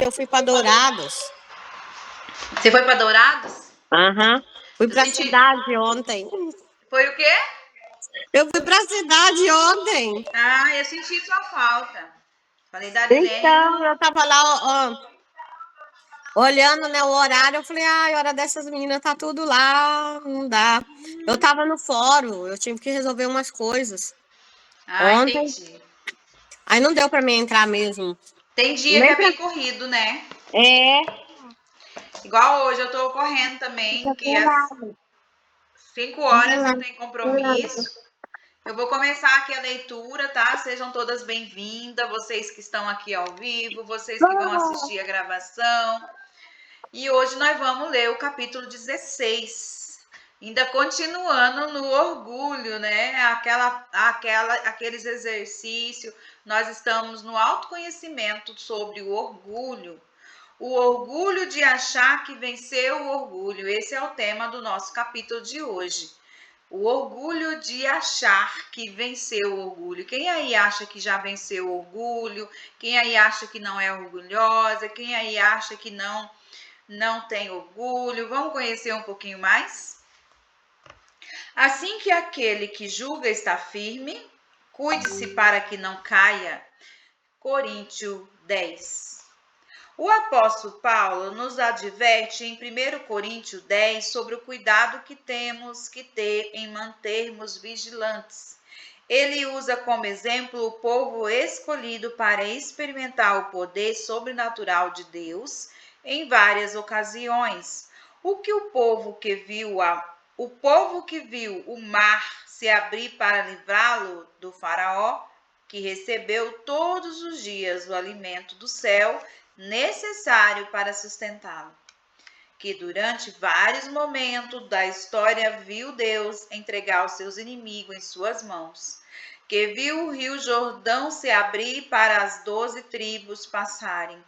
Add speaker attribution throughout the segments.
Speaker 1: que eu fui para Dourados.
Speaker 2: Você foi para Dourados?
Speaker 1: Aham. Fui
Speaker 2: Eu
Speaker 1: para a
Speaker 2: senti...
Speaker 1: cidade ontem.
Speaker 2: Foi o quê?
Speaker 1: Eu fui para a cidade ontem.
Speaker 2: Ah, eu senti sua falta. Falei, Darilene.
Speaker 1: Então, eu tava lá, olhando, né, o horário, eu falei, ai, hora dessas meninas tá tudo lá, não dá. Eu tava no fórum, eu tive que resolver umas coisas
Speaker 2: Ah,
Speaker 1: ontem,
Speaker 2: entendi.
Speaker 1: aí não deu pra mim entrar mesmo.
Speaker 2: Tem dia que
Speaker 1: Nem
Speaker 2: é
Speaker 1: pra...
Speaker 2: bem corrido, né?
Speaker 1: É,
Speaker 2: Igual hoje, eu tô correndo também,
Speaker 1: fica
Speaker 2: que às
Speaker 1: pelado,
Speaker 2: 5 horas eu tenho compromisso. Eu vou começar aqui a leitura, tá? Sejam todas bem-vindas, vocês que estão aqui ao vivo, vocês que vão assistir a gravação. E hoje nós vamos ler o capítulo 16. Ainda continuando no orgulho, né? Aqueles exercícios. Nós estamos no autoconhecimento sobre o orgulho. O orgulho de achar que venceu o orgulho. Esse é o tema do nosso capítulo de hoje. O orgulho de achar que venceu o orgulho. Quem aí acha que já venceu o orgulho? Quem aí acha que não é orgulhosa? Quem aí acha que não tem orgulho? Vamos conhecer um pouquinho mais? Assim que aquele que julga está firme, cuide-se para que não caia. Coríntios 10. O apóstolo Paulo nos adverte em 1 Coríntios 10 sobre o cuidado que temos que ter em mantermos vigilantes. Ele usa como exemplo o povo escolhido para experimentar o poder sobrenatural de Deus em várias ocasiões. O povo que viu o mar se abrir para livrá-lo do faraó, que recebeu todos os dias o alimento do céu necessário para sustentá-lo, que durante vários momentos da história viu Deus entregar os seus inimigos em suas mãos, que viu o rio Jordão se abrir para as 12 tribos passarem,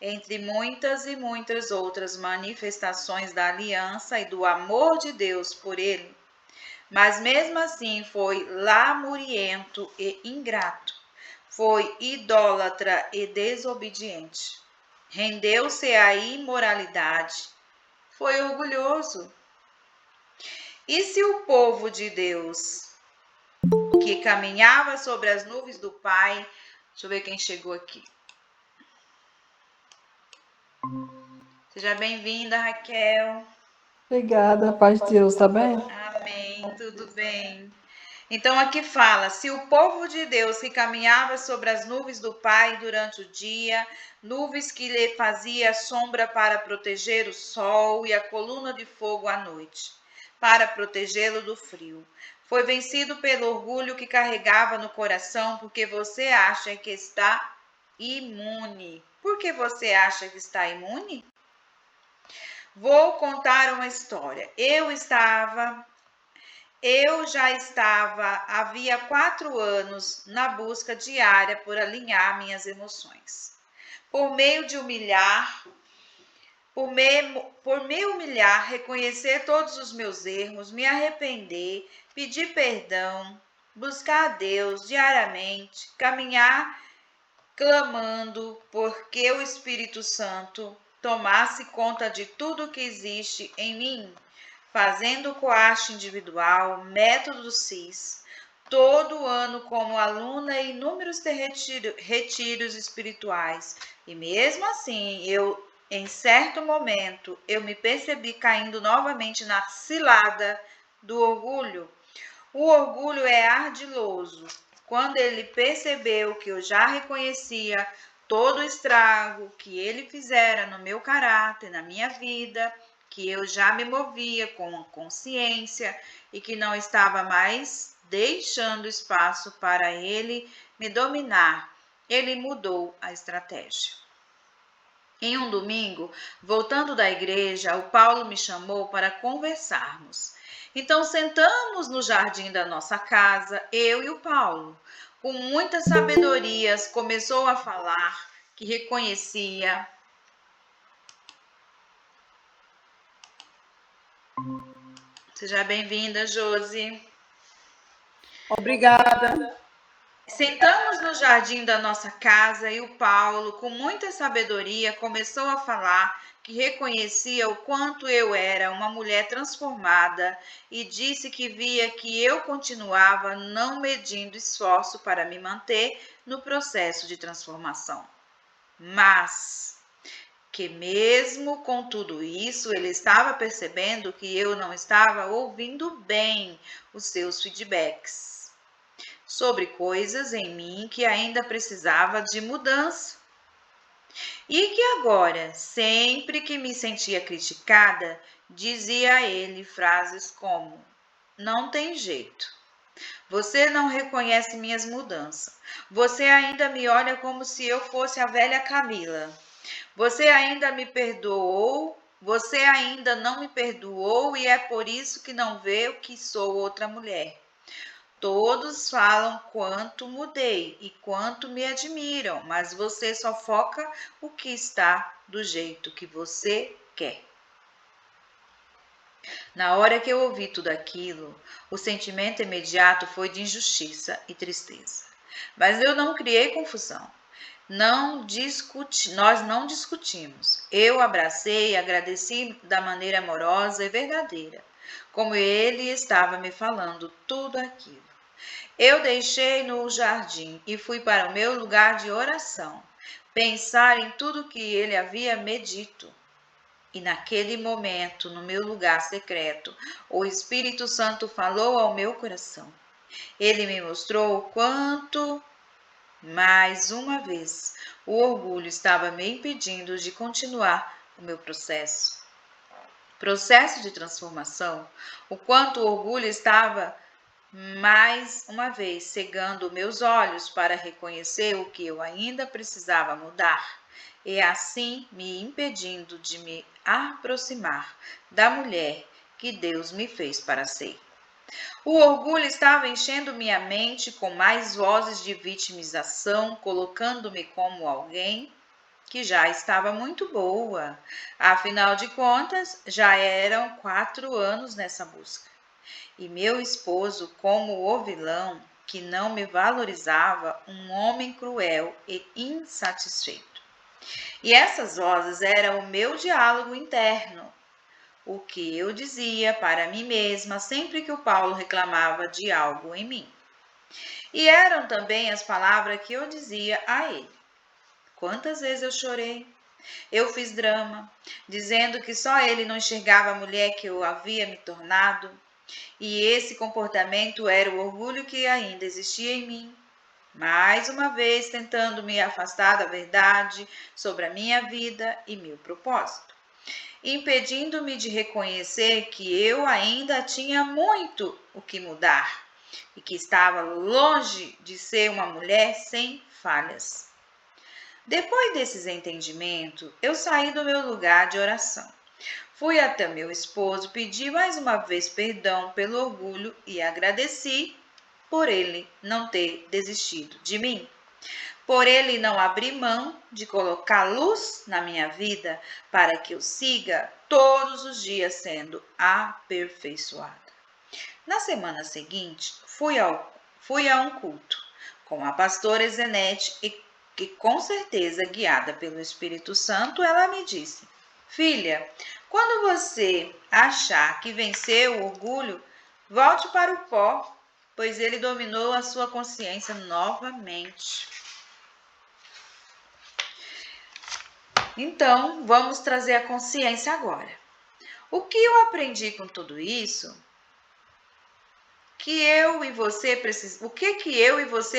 Speaker 2: entre muitas e muitas outras manifestações da aliança e do amor de Deus por ele. Mas mesmo assim foi lamuriento e ingrato, foi idólatra e desobediente. Rendeu-se à imoralidade, foi orgulhoso. E se o povo de Deus, que caminhava sobre as nuvens do Pai, deixa eu ver quem chegou aqui. Seja bem-vinda, Raquel.
Speaker 3: Obrigada, paz de Deus, tá bem?
Speaker 2: Amém, tudo bem. Então aqui fala, se o povo de Deus que caminhava sobre as nuvens do Pai durante o dia, nuvens que lhe fazia sombra para proteger o sol e a coluna de fogo à noite, para protegê-lo do frio, foi vencido pelo orgulho que carregava no coração, porque você acha que está imune. Por que você acha que está imune? Vou contar uma história. Eu já estava havia 4 anos na busca diária por alinhar minhas emoções. Por me humilhar, reconhecer todos os meus erros, me arrepender, pedir perdão, buscar a Deus diariamente, caminhar clamando porque o Espírito Santo tomasse conta de tudo que existe em mim, fazendo coache individual, método CIS, todo ano como aluna em inúmeros retiros espirituais. E mesmo assim, em certo momento, eu me percebi caindo novamente na cilada do orgulho. O orgulho é ardiloso. Quando ele percebeu que eu já reconhecia todo o estrago que ele fizera no meu caráter, na minha vida, que eu já me movia com consciência e que não estava mais deixando espaço para ele me dominar, ele mudou a estratégia. Em um domingo, voltando da igreja, o Paulo me chamou para conversarmos. Então sentamos no jardim da nossa casa, eu e o Paulo. Com muitas sabedorias, começou a falar que reconhecia. Seja bem-vinda, Josi.
Speaker 3: Obrigada.
Speaker 2: Sentamos no jardim da nossa casa e o Paulo, com muita sabedoria, começou a falar que reconhecia o quanto eu era uma mulher transformada e disse que via que eu continuava não medindo esforço para me manter no processo de transformação. Mas que mesmo com tudo isso, ele estava percebendo que eu não estava ouvindo bem os seus feedbacks sobre coisas em mim que ainda precisava de mudança. E que agora, sempre que me sentia criticada, dizia a ele frases como: não tem jeito. Você não reconhece minhas mudanças. Você ainda me olha como se eu fosse a velha Camila. Você ainda me perdoou, você ainda não me perdoou e é por isso que não vê que sou outra mulher. Todos falam quanto mudei e quanto me admiram, mas você só foca o que está do jeito que você quer. Na hora que eu ouvi tudo aquilo, o sentimento imediato foi de injustiça e tristeza. Mas eu não criei confusão. Nós não discutimos. Eu abracei e agradeci da maneira amorosa e verdadeira, como ele estava me falando tudo aquilo. Eu deixei no jardim e fui para o meu lugar de oração, pensar em tudo que ele havia me dito. E naquele momento, no meu lugar secreto, o Espírito Santo falou ao meu coração. Ele me mostrou o quanto, mais uma vez, o orgulho estava me impedindo de continuar o meu processo de transformação, o quanto o orgulho estava mais uma vez cegando meus olhos para reconhecer o que eu ainda precisava mudar e assim me impedindo de me aproximar da mulher que Deus me fez para ser. O orgulho estava enchendo minha mente com mais vozes de vitimização, colocando-me como alguém que já estava muito boa. Afinal de contas, já eram 4 anos nessa busca. E meu esposo, como o vilão que não me valorizava, um homem cruel e insatisfeito. E essas vozes eram o meu diálogo interno, o que eu dizia para mim mesma sempre que o Paulo reclamava de algo em mim. E eram também as palavras que eu dizia a ele. Quantas vezes eu chorei, eu fiz drama, dizendo que só ele não enxergava a mulher que eu havia me tornado, e esse comportamento era o orgulho que ainda existia em mim. Mais uma vez tentando me afastar da verdade sobre a minha vida e meu propósito, impedindo-me de reconhecer que eu ainda tinha muito o que mudar e que estava longe de ser uma mulher sem falhas. Depois desses entendimentos, eu saí do meu lugar de oração. Fui até meu esposo, pedi mais uma vez perdão pelo orgulho e agradeci por ele não ter desistido de mim, por ele não abrir mão de colocar luz na minha vida para que eu siga todos os dias sendo aperfeiçoada. Na semana seguinte, fui a um culto com a pastora Zenete e que com certeza, guiada pelo Espírito Santo, ela me disse: filha, quando você achar que venceu o orgulho, volte para o pó, pois ele dominou a sua consciência novamente. Então, vamos trazer a consciência agora. O que eu aprendi com tudo isso? O que eu e você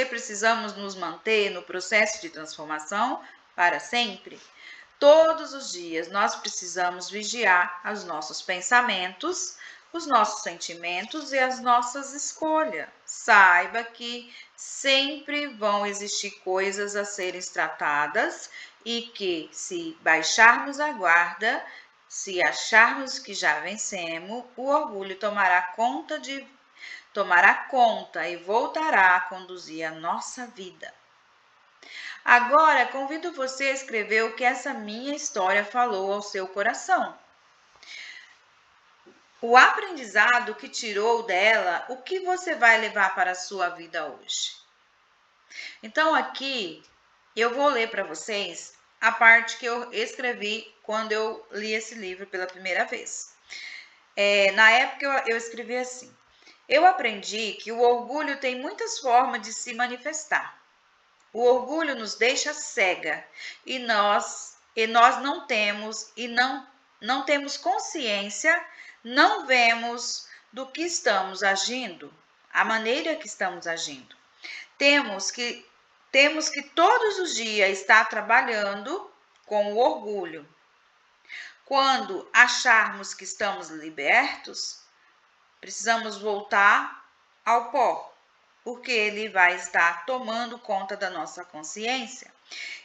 Speaker 2: precisamos nos manter no processo de transformação para sempre? Todos os dias nós precisamos vigiar os nossos pensamentos, os nossos sentimentos e as nossas escolhas. Saiba que sempre vão existir coisas a serem tratadas e que, se baixarmos a guarda, se acharmos que já vencemos, o orgulho tomará conta e voltará a conduzir a nossa vida. Agora, convido você a escrever o que essa minha história falou ao seu coração. O aprendizado que tirou dela, o que você vai levar para a sua vida hoje? Então, aqui, eu vou ler para vocês a parte que eu escrevi quando eu li esse livro pela primeira vez. Na época, eu escrevi assim: eu aprendi que o orgulho tem muitas formas de se manifestar. O orgulho nos deixa cega e nós não temos não temos consciência, não vemos do que estamos agindo, a maneira que estamos agindo. Temos que todos os dias estar trabalhando com o orgulho. Quando acharmos que estamos libertos, precisamos voltar ao pó, porque ele vai estar tomando conta da nossa consciência.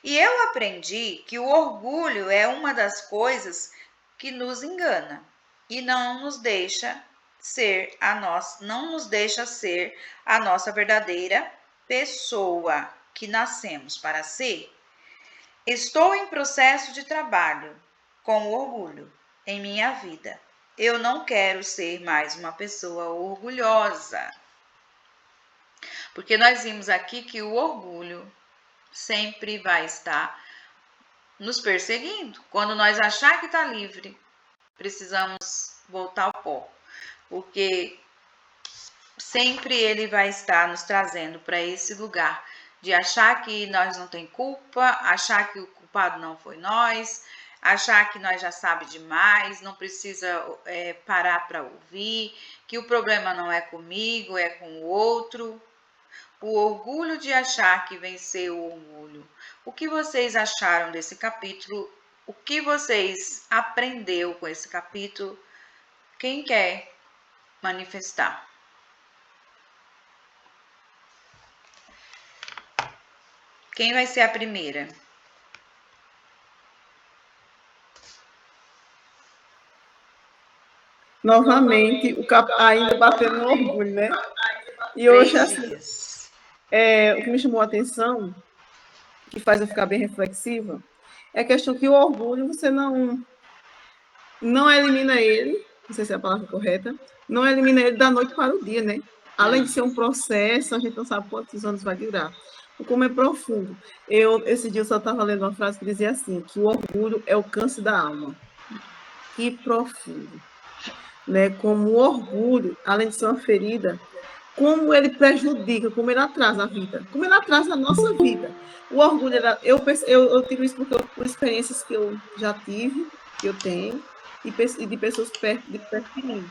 Speaker 2: E eu aprendi que o orgulho é uma das coisas que nos engana e não nos deixa ser a nossa verdadeira pessoa que nascemos para ser. Estou em processo de trabalho com o orgulho em minha vida. Eu não quero ser mais uma pessoa orgulhosa. Porque nós vimos aqui que o orgulho sempre vai estar nos perseguindo. Quando nós achar que está livre, precisamos voltar ao pó. Porque sempre ele vai estar nos trazendo para esse lugar de achar que nós não tem culpa, achar que o culpado não foi nós, achar que nós já sabe demais, não precisa parar para ouvir, que o problema não é comigo, é com o outro. O orgulho de achar que venceu o orgulho. O que vocês acharam desse capítulo? O que vocês aprenderam com esse capítulo? Quem quer manifestar? Quem vai ser a primeira?
Speaker 3: Novamente, ainda batendo no orgulho, né? E hoje, assim, o que me chamou a atenção, que faz eu ficar bem reflexiva, é a questão que o orgulho, você não elimina ele, não sei se é a palavra correta, não elimina ele da noite para o dia, né? Além de ser um processo, a gente não sabe quantos anos vai durar. Como é profundo. Esse dia eu só estava lendo uma frase que dizia assim, que o orgulho é o câncer da alma. Que profundo. Né? Como o orgulho, além de ser uma ferida, como ele prejudica, como ele atrasa a vida, como ele atrasa a nossa vida. O orgulho, eu tiro isso por experiências que eu já tive, que eu tenho, e de pessoas perto de mim.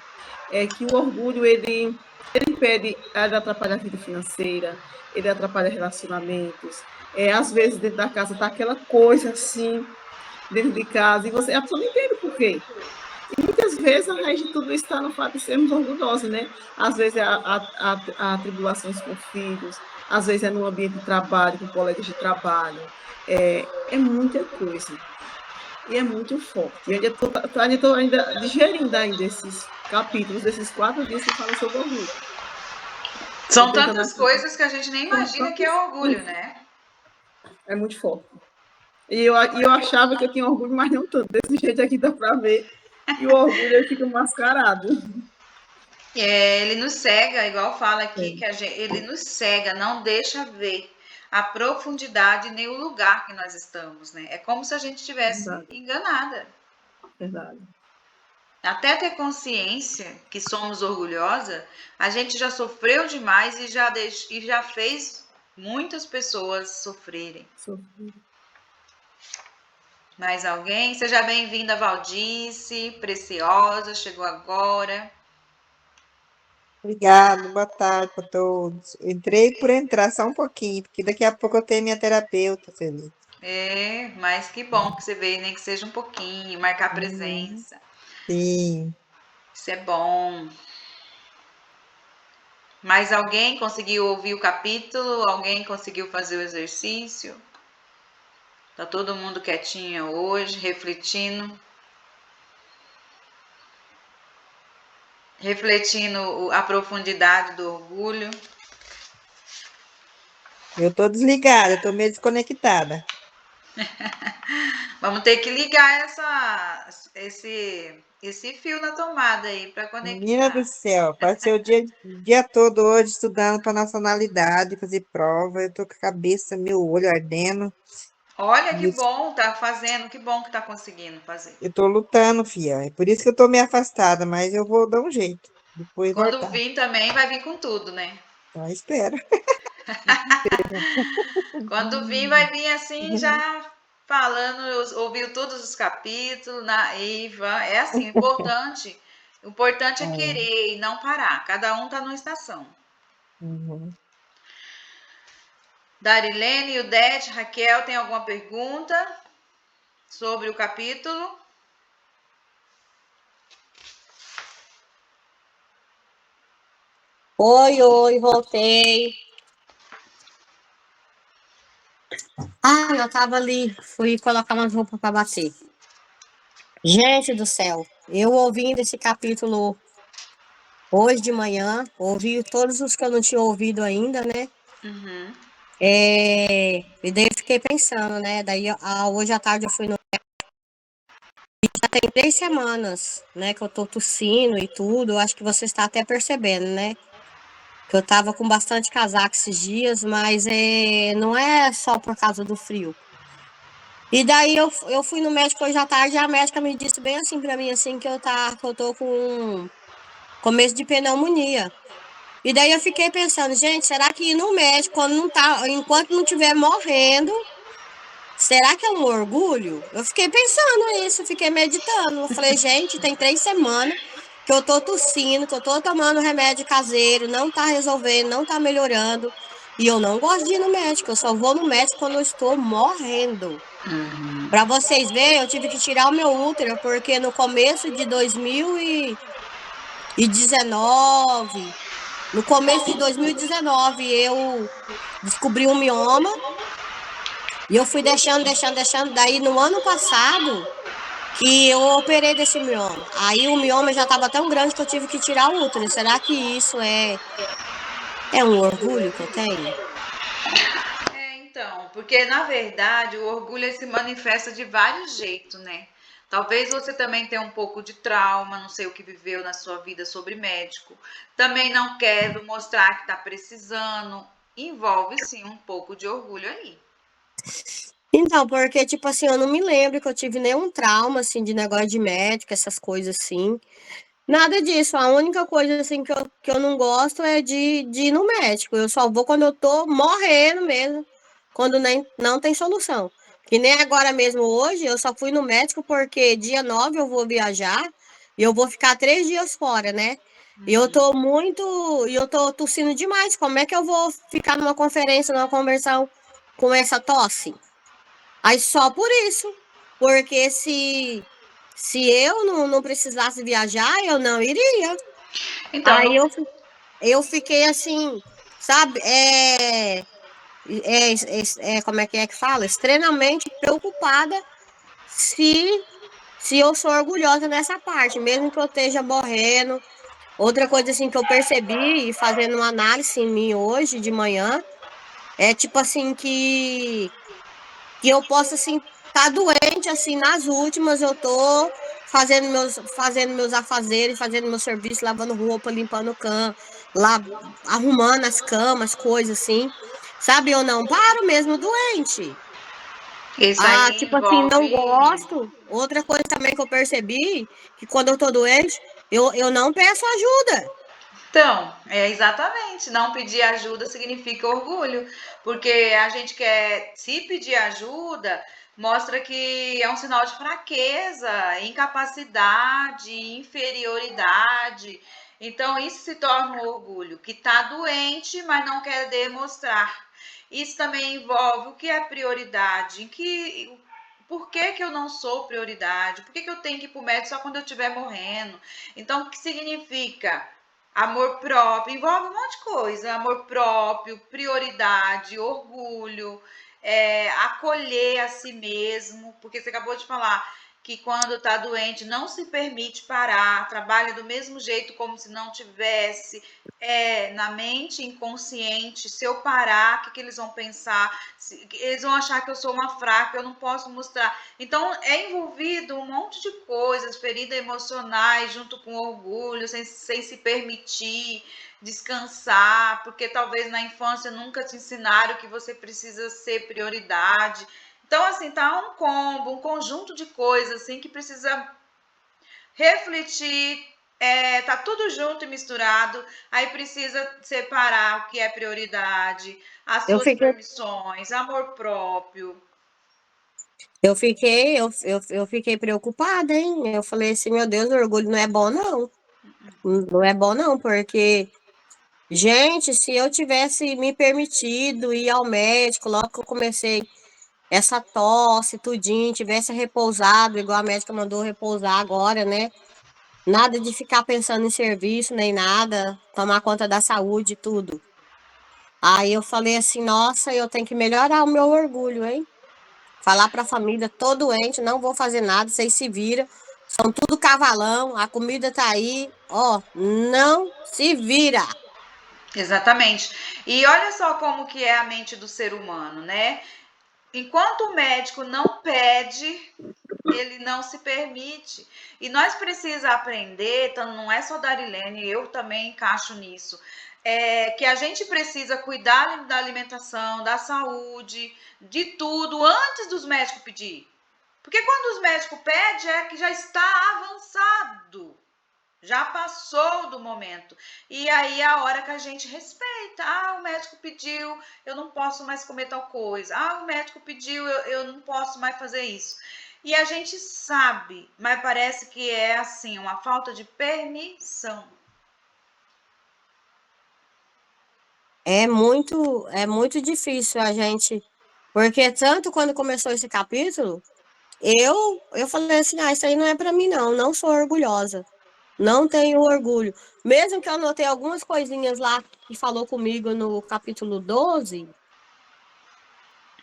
Speaker 3: É que o orgulho, ele atrapalha a vida financeira, ele atrapalha relacionamentos. Às vezes, dentro da casa, está aquela coisa assim, dentro de casa, e a pessoa não entende por quê. E muitas vezes a raiz de tudo isso está no fato de sermos orgulhosos, né? Às vezes há tribulações com filhos, às vezes é no ambiente de trabalho, com colegas de trabalho. É muita coisa. E é muito forte. E eu estou ainda digerindo ainda esses capítulos, desses 4 dias que falam sobre orgulho.
Speaker 2: São tantas coisas que a gente nem imagina que é orgulho, né?
Speaker 3: É muito forte. E eu achava que eu tinha orgulho, mas não tanto. Desse jeito aqui dá para ver. E o orgulho ele fica mascarado.
Speaker 2: Ele nos cega, igual fala aqui, que ele nos cega, não deixa ver a profundidade nem o lugar que nós estamos, né? É como se a gente estivesse enganada.
Speaker 3: Verdade.
Speaker 2: Até ter consciência que somos orgulhosa, a gente já sofreu demais e já fez muitas pessoas sofrerem. Mais alguém? Seja bem-vinda, Valdice, preciosa, chegou agora.
Speaker 4: Obrigada, boa tarde para todos. Eu entrei por entrar só um pouquinho, porque daqui a pouco eu tenho minha terapeuta, Felipe.
Speaker 2: Mas que bom que você veio, nem que seja um pouquinho, marcar presença.
Speaker 4: Sim.
Speaker 2: Isso é bom. Mais alguém conseguiu ouvir o capítulo? Alguém conseguiu fazer o exercício? Tá todo mundo quietinho hoje, refletindo a profundidade do orgulho.
Speaker 4: Eu estou desligada, estou meio desconectada.
Speaker 2: Vamos ter que ligar esse fio na tomada aí para
Speaker 4: Menina do
Speaker 2: conectar.
Speaker 4: céu, passei o dia todo hoje estudando para nacionalidade, fazer prova. Eu tô com a cabeça, meu olho ardendo.
Speaker 2: Olha que
Speaker 4: E
Speaker 2: bom, tá fazendo, que bom que tá conseguindo fazer.
Speaker 4: eu tô lutando, fia. É por isso que eu tô meio afastada, mas eu vou dar um jeito. Depois
Speaker 2: Quando
Speaker 4: voltar.
Speaker 2: vir também, vai vir com tudo, né?
Speaker 4: Tá, espera.
Speaker 2: Quando vir, vai vir assim, já falando, ouviu todos os capítulos, é assim, o importante é
Speaker 4: É.
Speaker 2: querer e não parar, cada um tá numa estação.
Speaker 4: Uhum.
Speaker 2: Darilene, Udete, Raquel, tem alguma pergunta sobre o capítulo?
Speaker 1: Oi, voltei. Ai, eu tava ali, fui colocar umas roupas para bater. Gente do céu, eu ouvindo esse capítulo hoje de manhã, ouvi todos os que eu não tinha ouvido ainda, né?
Speaker 2: Uhum.
Speaker 1: E daí eu fiquei pensando, né? Daí hoje à tarde eu fui no. Já tem 3 semanas, né, que eu tô tossindo e tudo. Eu acho que você está até percebendo, né? Que eu tava com bastante casaco esses dias, mas não é só por causa do frio. E daí eu fui no médico hoje à tarde e a médica me disse bem assim pra mim, assim, que eu tô com começo de pneumonia. E daí eu fiquei pensando, gente, será que ir no médico quando não tá, enquanto não estiver morrendo, será que é um orgulho? Eu fiquei pensando isso, fiquei meditando. Eu falei, gente, tem 3 semanas que eu tô tossindo, que eu tô tomando remédio caseiro, não tá resolvendo, não tá melhorando. E eu não gosto de ir no médico, eu só vou no médico quando eu estou morrendo. Para vocês verem, eu tive que tirar o meu útero, porque no começo de 2019, no começo de 2019, eu descobri um mioma e eu fui deixando. Daí no ano passado que eu operei desse mioma. Aí o mioma já estava tão grande que eu tive que tirar o útero. Será que isso é um orgulho que eu tenho?
Speaker 2: Então, porque na verdade o orgulho ele se manifesta de vários jeitos, né? Talvez você também tenha um pouco de trauma, não sei o que viveu na sua vida sobre médico. Também não quero mostrar que está precisando. Envolve sim um pouco de orgulho aí.
Speaker 1: Então, porque, tipo assim, eu não me lembro que eu tive nenhum trauma, assim, de negócio de médico, essas coisas assim. Nada disso. A única coisa, assim, que eu não gosto é de ir no médico. Eu só vou quando eu tô morrendo mesmo, quando nem, não tem solução. Que nem agora mesmo hoje, eu só fui no médico porque dia 9 eu vou viajar e eu vou ficar 3 dias fora, né? E eu tô tossindo demais. Como é que eu vou ficar numa conferência, numa conversão com essa tosse? Aí só por isso. Porque se eu não precisasse viajar, eu não iria.
Speaker 2: Então,
Speaker 1: Aí
Speaker 2: no,
Speaker 1: eu fiquei assim, sabe? Como é que fala? Extremamente preocupada se, se eu sou orgulhosa nessa parte, mesmo que eu esteja morrendo. Outra coisa assim que eu percebi, e fazendo uma análise em mim hoje de manhã, é tipo assim que eu posso assim estar doente assim nas últimas eu tô fazendo meus afazeres, fazendo meu serviço, lavando roupa, limpando lá arrumando as camas, coisas assim. Sabe, eu não paro mesmo doente.
Speaker 2: esse
Speaker 1: Ah,
Speaker 2: aí
Speaker 1: tipo assim, não
Speaker 2: envolve.
Speaker 1: gosto. Outra coisa também que eu percebi, que quando eu tô doente, eu não peço ajuda.
Speaker 2: Então, é exatamente, não pedir ajuda significa orgulho, porque a gente quer, se pedir ajuda, mostra que é um sinal de fraqueza, incapacidade, inferioridade. Então, isso se torna um orgulho, que está doente, mas não quer demonstrar. Isso também envolve o que é prioridade, por que eu não sou prioridade? Por que eu tenho que ir para o médico só quando eu estiver morrendo? Então, o que significa? Amor próprio, envolve um monte de coisa. Amor próprio, prioridade, orgulho, acolher a si mesmo, porque você acabou de falar que quando está doente não se permite parar, trabalha do mesmo jeito como se não tivesse, na mente inconsciente. Se eu parar, o que eles vão pensar? Eles vão achar que eu sou uma fraca, eu não posso mostrar. Então, é envolvido um monte de coisas, feridas emocionais, junto com orgulho, sem se permitir descansar, porque talvez na infância nunca te ensinaram que você precisa ser prioridade. Então, assim, tá um combo, um conjunto de coisas, assim, que precisa refletir, tá tudo junto e misturado, aí precisa separar o que é prioridade, as
Speaker 1: Eu
Speaker 2: suas
Speaker 1: fiquei,
Speaker 2: permissões, amor próprio.
Speaker 1: eu fiquei preocupada, hein? Eu falei assim, meu Deus, o orgulho não é bom, não. Não é bom, não, porque, gente, se eu tivesse me permitido ir ao médico, logo que eu comecei essa tosse, tudinho, tivesse repousado, igual a médica mandou repousar agora, né? Nada de ficar pensando em serviço, nem nada, tomar conta da saúde, tudo. Aí eu falei assim, nossa, eu tenho que melhorar o meu orgulho, hein? Falar para a família, tô doente, não vou fazer nada, vocês se viram, são tudo cavalão, a comida tá aí, ó, não se vira.
Speaker 2: Exatamente. E olha só como que é a mente do ser humano, né? Enquanto o médico não pede, ele não se permite. E nós precisamos aprender, então não é só Darilene, eu também encaixo nisso, que a gente precisa cuidar da alimentação, da saúde, de tudo, antes dos médicos pedir. Porque quando os médicos pedem, é que já está avançado. Já passou do momento. E aí é a hora que a gente respeita. Ah, o médico pediu, eu não posso mais comer tal coisa. Ah, o médico pediu, eu não posso mais fazer isso. E a gente sabe, mas parece que é assim, uma falta de permissão.
Speaker 1: É muito difícil a gente, porque tanto quando começou esse capítulo, eu falei assim, ah, isso aí não é para mim não, não sou orgulhosa. Não tenho orgulho. Mesmo que eu anotei algumas coisinhas lá que falou comigo no capítulo 12,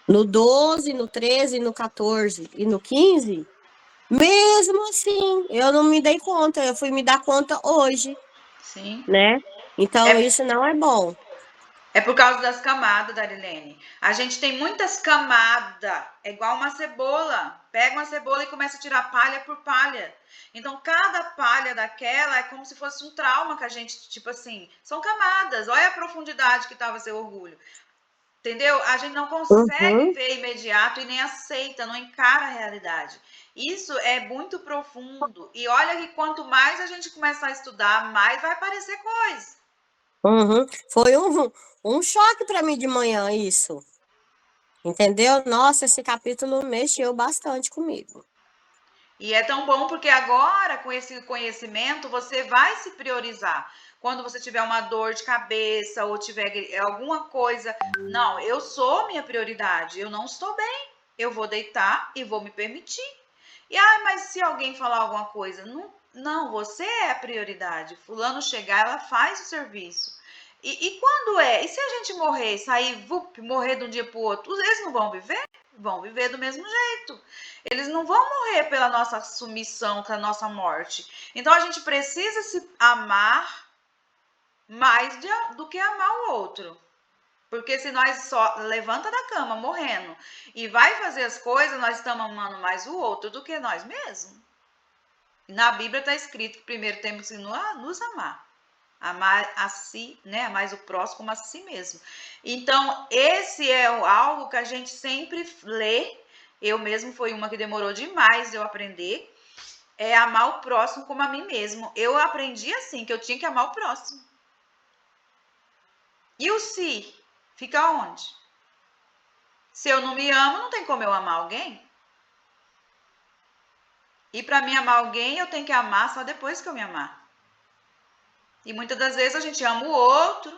Speaker 1: no 12, no 13, no 14 e no 15, mesmo assim, eu não me dei conta, eu fui me dar conta hoje,
Speaker 2: Sim.
Speaker 1: né? Então,
Speaker 2: É,
Speaker 1: isso não é bom.
Speaker 2: é por causa das camadas, Darilene. A gente tem muitas camadas. É igual uma cebola. Pega uma cebola e começa a tirar palha por palha. Então, cada palha daquela é como se fosse um trauma que a gente, tipo assim, são camadas. Olha a profundidade que estava seu orgulho. Entendeu? A gente não consegue
Speaker 1: Uhum,
Speaker 2: ver imediato e nem aceita, não encara a realidade. Isso é muito profundo. E olha que quanto mais a gente começar a estudar, mais vai aparecer coisa.
Speaker 1: uhum. Foi um choque para mim de manhã isso, entendeu? Nossa, esse capítulo mexeu bastante comigo.
Speaker 2: E é tão bom porque agora, com esse conhecimento, você vai se priorizar. Quando você tiver uma dor de cabeça ou tiver alguma coisa, não, eu sou minha prioridade, eu não estou bem, eu vou deitar e vou me permitir. E mas se alguém falar alguma coisa, não, não, você é a prioridade. Fulano chegar, ela faz o serviço. E quando é? E se a gente morrer, sair, morrer de um dia para o outro, eles não vão viver? Vão viver do mesmo jeito. Eles não vão morrer pela nossa submissão, pela nossa morte. Então a gente precisa se amar mais do que amar o outro. Porque se nós só levanta da cama morrendo e vai fazer as coisas, nós estamos amando mais o outro do que nós mesmos. Na Bíblia está escrito que primeiro temos que nos amar. Amar a si, né? Mais o próximo como a si mesmo. Então, esse é algo que a gente sempre lê. Eu mesmo foi uma que demorou demais eu aprender. É amar o próximo como a mim mesmo. Eu aprendi assim, que eu tinha que amar o próximo. E o si? Fica onde? Se eu não me amo, não tem como eu amar alguém. E para mim amar alguém, eu tenho que amar só depois que eu me amar. E muitas das vezes a gente ama o outro,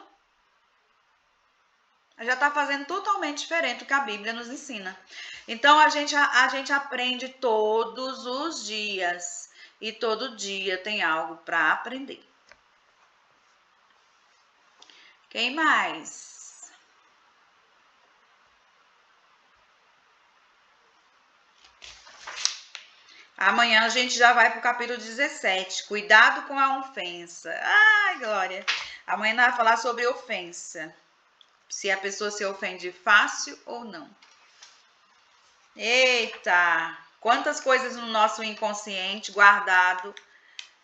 Speaker 2: já está fazendo totalmente diferente do que a Bíblia nos ensina. Então a gente aprende todos os dias. E todo dia tem algo para aprender. Quem mais? Amanhã a gente já vai para o capítulo 17. Cuidado com a ofensa. Ai, Glória. Amanhã nós vamos falar sobre ofensa. Se a pessoa se ofende fácil ou não. Eita! Quantas coisas no nosso inconsciente guardado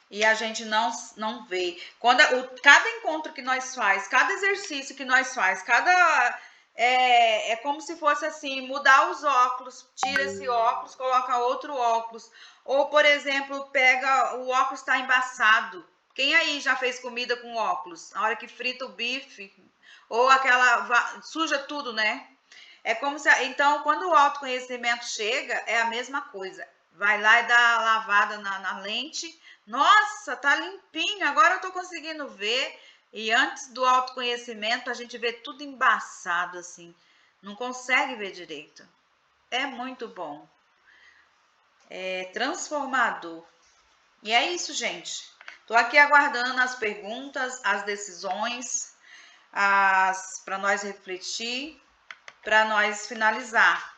Speaker 2: e a gente não vê. Cada encontro que nós faz, cada exercício que nós faz, é como se fosse assim, mudar os óculos, tira esse óculos, coloca outro óculos. Ou, por exemplo, pega o óculos está embaçado. Quem aí já fez comida com óculos? Na hora que frita o bife, ou suja tudo, né? É como se. Então, quando o autoconhecimento chega, é a mesma coisa. Vai lá e dá a lavada na lente. Nossa, tá limpinho, agora eu tô conseguindo ver. E antes do autoconhecimento, a gente vê tudo embaçado assim. Não consegue ver direito. É muito bom. É transformador. E é isso, gente. Tô aqui aguardando as perguntas, as decisões, para nós refletir, para nós finalizar.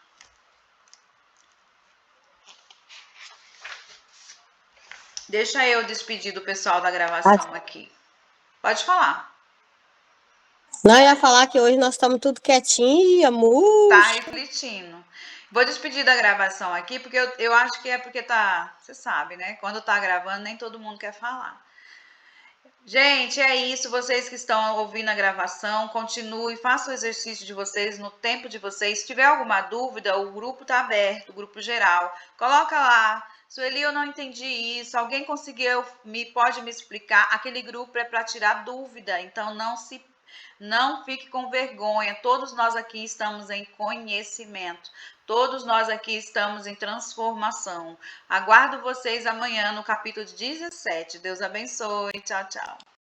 Speaker 2: Deixa eu despedir do pessoal da gravação aqui. Pode falar.
Speaker 1: Não, eu ia falar que hoje nós estamos tudo quietinho,
Speaker 2: Tá
Speaker 1: murcho.
Speaker 2: refletindo. Vou despedir da gravação aqui, porque eu acho que é porque tá... Você sabe, né? Quando tá gravando, nem todo mundo quer falar. Gente, é isso. Vocês que estão ouvindo a gravação, continue, façam o exercício de vocês no tempo de vocês. Se tiver alguma dúvida, o grupo está aberto, o grupo geral. Coloca lá. Sueli, eu não entendi isso. Alguém conseguiu, pode me explicar? Aquele grupo é para tirar dúvida, então não fique com vergonha. Todos nós aqui estamos em conhecimento. Todos nós aqui estamos em transformação. Aguardo vocês amanhã no capítulo 17. Deus abençoe. Tchau, tchau.